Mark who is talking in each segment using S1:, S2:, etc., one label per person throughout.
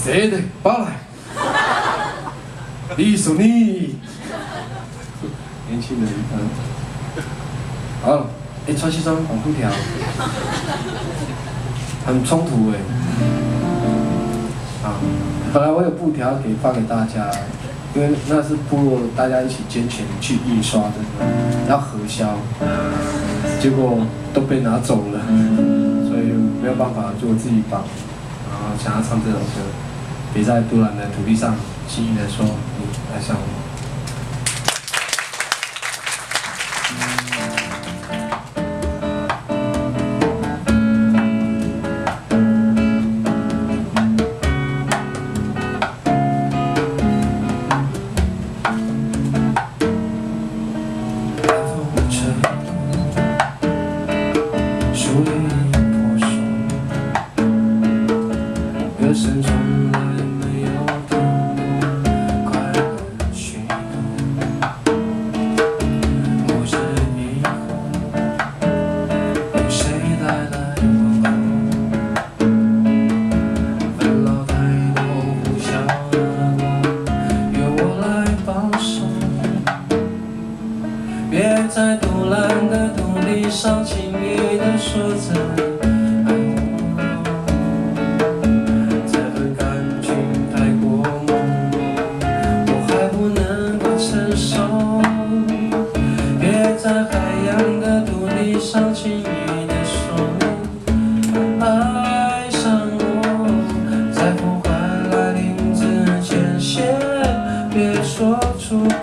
S1: 谁的？包来。你说你。年轻人，好，穿西装绑布条，很冲突哎。啊，本来我有布条发给大家，因为那是部落大家一起捐钱去印刷的，要核销，结果都被拿走了，所以没有办法，就我自己绑。然后想要唱这首歌，别在都兰的土地上轻易的说你爱上我。歌声从来没有停过，快乐许多。不知以后有谁带来问候？烦恼太多，呼啸而过，由我来保守。别在独揽的土地上轻易地说着。上轻易地说爱上我，在破坏来临之前，先别说出口。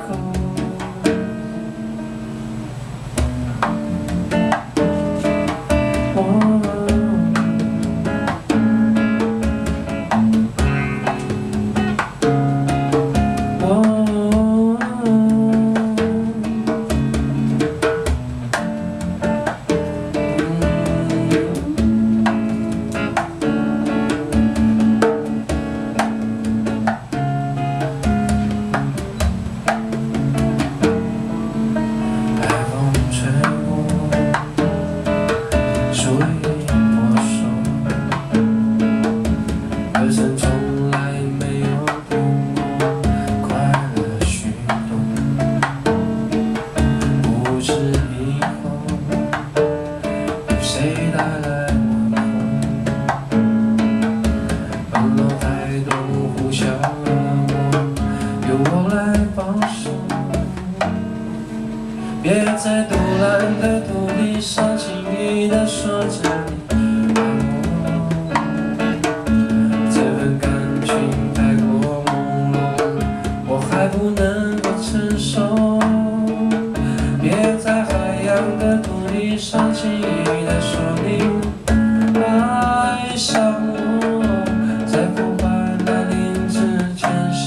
S1: 别在独揽的土地上轻易地说着你爱我，这份感情太过朦胧，我还不能够承受。别在海洋的土地上轻易地说你爱上我，在破坏来临之前，先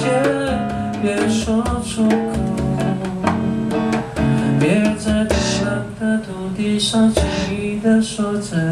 S1: 别说出口。别在独揽的土地上轻易地说着